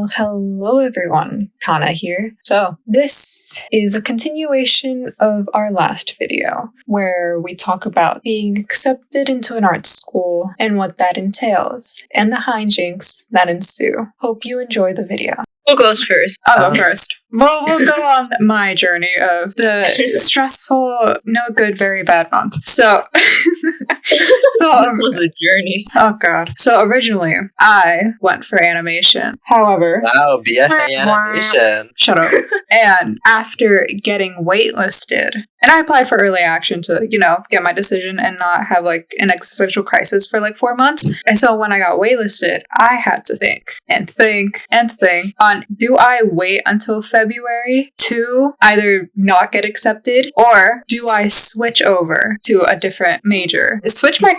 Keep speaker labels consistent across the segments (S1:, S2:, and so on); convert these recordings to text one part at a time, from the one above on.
S1: Well, hello everyone, Canna here. So, this is a continuation of our last video, where we talk about being accepted into an art school and what that entails, and the hijinks that ensue. Hope you enjoy the video.
S2: Who goes first?
S1: I'll go first. Well, we'll go on my journey of the stressful, no good, very bad month. So,
S2: This was a journey.
S1: Oh god. So originally, I went for animation. However,
S3: wow, BFA animation.
S1: Shut up. And after getting waitlisted, and I applied for early action to, get my decision and not have like an existential crisis for like 4 months. And so when I got waitlisted, I had to think on, do I wait until February to either not get accepted, or do I switch over to a different major, switch my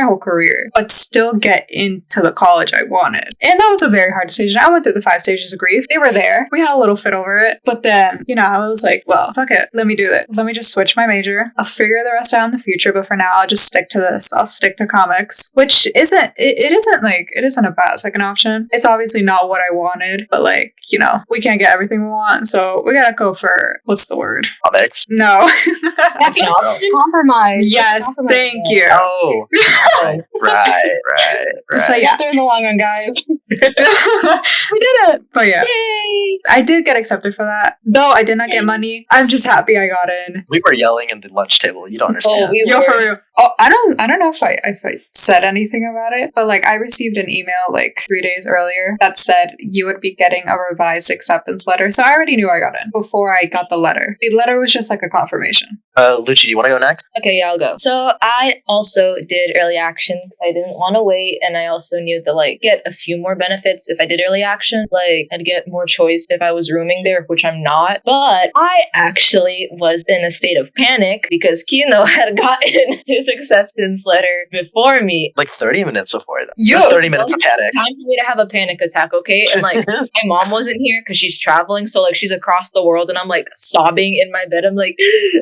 S1: whole career, but still get into the college I wanted? And that was a very hard decision. I went through the 5 stages of grief. They were there. We had a little fit over it. But then, I was like, well, fuck it. Let me do it. Let me just switch my major. I'll figure the rest out in the future. But for now, I'll just stick to this. I'll stick to comics, which isn't a bad second option. It's obviously not what I wanted, but we can't get everything we want. So we gotta go for, what's the word?
S3: Comics?
S1: No.
S4: That's compromise.
S1: Yes,
S4: Compromise.
S1: thank you.
S3: Oh, right.
S1: So
S4: We
S1: yeah.
S4: got there in the long run, guys.
S1: We did it. But yeah.
S2: Yay!
S1: I did get accepted for that. Though I did not get money. I'm just happy I got in.
S3: We were yelling at the lunch table. You don't understand.
S1: Yo, for real. Oh, I don't know if I said anything about it, but I received an email 3 days earlier that said you would be getting a revised acceptance letter. So I already knew I got in before I got the letter. The letter was just a confirmation.
S3: Lugi, do you want to go next?
S2: Okay, yeah, I'll go. So I also did early action because I didn't want to wait, and I also knew that get a few more benefits if I did early action. I'd get more choice if I was rooming there, which I'm not. But I actually was in a state of panic because Keno had gotten his acceptance letter before me.
S3: 30 minutes before that.
S1: Yo,
S3: 30 minutes of panic.
S2: Time for me to have a panic attack, okay? And my mom wasn't here because she's traveling, so she's across the world, and I'm sobbing in my bed. I'm like,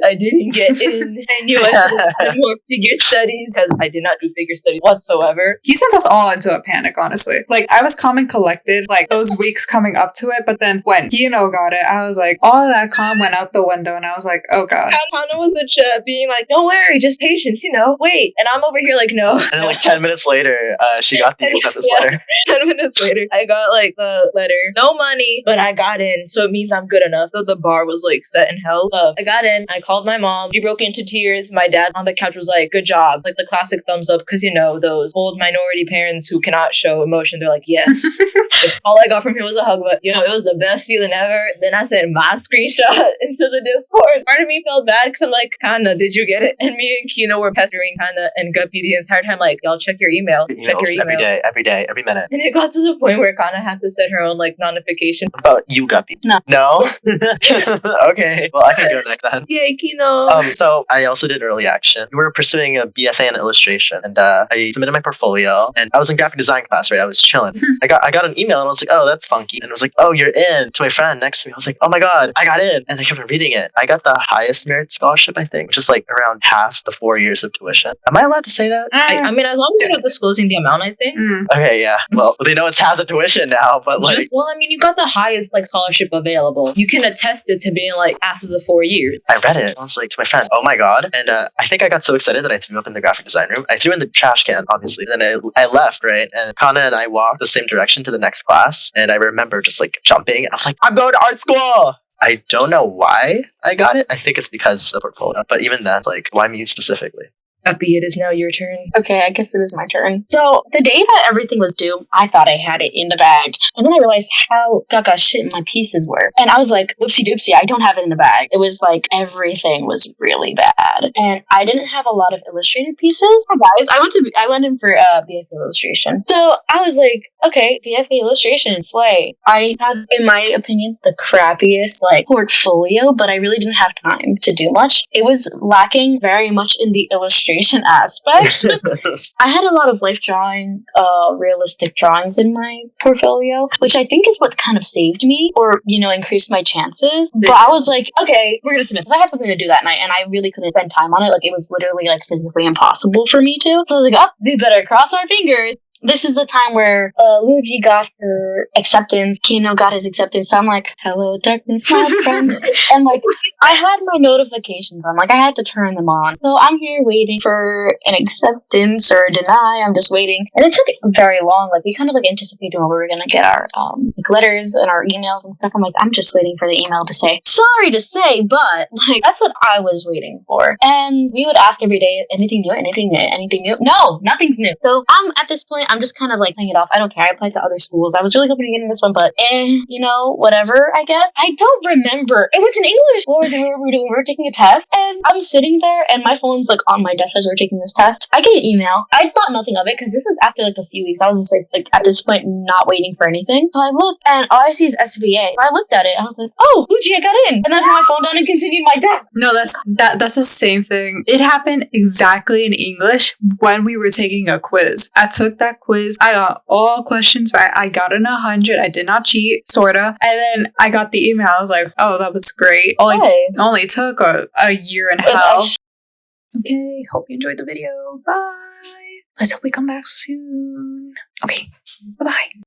S2: I didn't get in. I knew I should have done more figure studies because I did not do figure studies whatsoever.
S1: He sent us all into a panic, honestly. I was calm and collected, those weeks coming up to it, but then when Keno got it, I was all that calm went out the window, and I was oh god.
S2: Canna was a chat being don't worry, just patience, wait. And I'm over here no.
S3: And then 10 minutes later, she got the acceptance letter.
S2: 10 minutes later, I got the letter. No money, but I got in, so it means I'm good enough. Though the bar was set in hell. I got in, I called my mom. She broke into tears. My dad on the couch was good job. The classic thumbs up, because those old minority parents who cannot show emotion, they're yes. All I got from him was a hug, but it was the best feeling ever. Then I sent my screenshot into the Discord. Part of me felt bad because I'm Canna, did you get it? And me and Keno were pestering Canna and Guppy the entire time, y'all check your email. Check your email.
S3: Every day, every minute.
S2: And it got to the point where Canna had to set her own notification.
S3: What about you, Guppy?
S4: No.
S3: Okay. Well, I can go next then.
S2: Yay, Keno.
S3: So I also did early action. We were pursuing a BFA in illustration, and I submitted my portfolio, and I was in graphic design class, right? I was chilling. I got an email, and I was oh, that's funky. And it was oh, you're in. To my friend next to me, I was oh my god, I got in. And I kept reading it. I got the highest merit scholarship, I think, which is around half the 4 years of tuition. Am I allowed to say that?
S2: I mean, as long as you're not disclosing the amount, I think.
S3: Okay, yeah. Well, they know it's half the tuition now, but
S2: you got the highest scholarship available. You can attest it to being after the 4 years.
S3: I read it. I was to my friend, oh my god. And I think I got so excited that I threw up in the graphic design room. I threw in the trash can, obviously. Then I left, right? And Canna and I walked the same direction to the next class. And I remember just jumping. And I was I'm going to art school! I don't know why I got it. I think it's because of portfolio. But even that's why me specifically?
S2: Guppy, it is now your turn.
S4: Okay, I guess it is my turn. So, the day that everything was due, I thought I had it in the bag. And then I realized how gaga shit my pieces were. And I was whoopsie doopsie, I don't have it in the bag. It was everything was really bad. And I didn't have a lot of illustrated pieces. Hi guys, I went in for BFA illustration. So, I was okay, BFA illustration, slay. I had, in my opinion, the crappiest portfolio, but I really didn't have time to do much. It was lacking very much in the illustration aspect. I had a lot of life drawing, realistic drawings in my portfolio, which I think is what kind of saved me or, increased my chances. But I was okay, we're gonna submit. Because I had something to do that night and I really couldn't spend time on it. It was literally physically impossible for me to. So I was we better cross our fingers. this is the time where Lugi got her acceptance, Keno got his acceptance. So I'm like, hello, darkness, my friend. And like, I had my notifications on, like, I had to turn them on. So I'm here waiting for an acceptance or a deny. I'm just waiting. And it took very long. Like, we kind of like anticipated when we were gonna get our like letters and our emails and stuff. I'm like, I'm just waiting for the email to say, sorry to say, but like, that's what I was waiting for. And we would ask every day, anything new, anything new, anything new? No, nothing's new. So I'm at this point, I'm just kind of like playing it off. I don't care. I applied to other schools. I was really hoping to get in this one, but you know, whatever, I guess. I don't remember. It was an English course and we were taking a test, and I'm sitting there and my phone's like on my desk as we're taking this test. I get an email. I thought nothing of it because this was after like a few weeks. I was just like at this point not waiting for anything. So I looked and all I see is SVA. So I looked at it and I was like, oh, Lugi, I got in. And I put my phone down and continued my test.
S1: No, that's the same thing. It happened exactly in English when we were taking a quiz. I took that quiz. I got all questions right. I got an 100. I did not cheat, sorta. And then I got the email. I was like, oh, that was great. Only took a year and a half. Okay, hope you enjoyed the video. Bye. Let's hope we come back soon. Okay, bye-bye.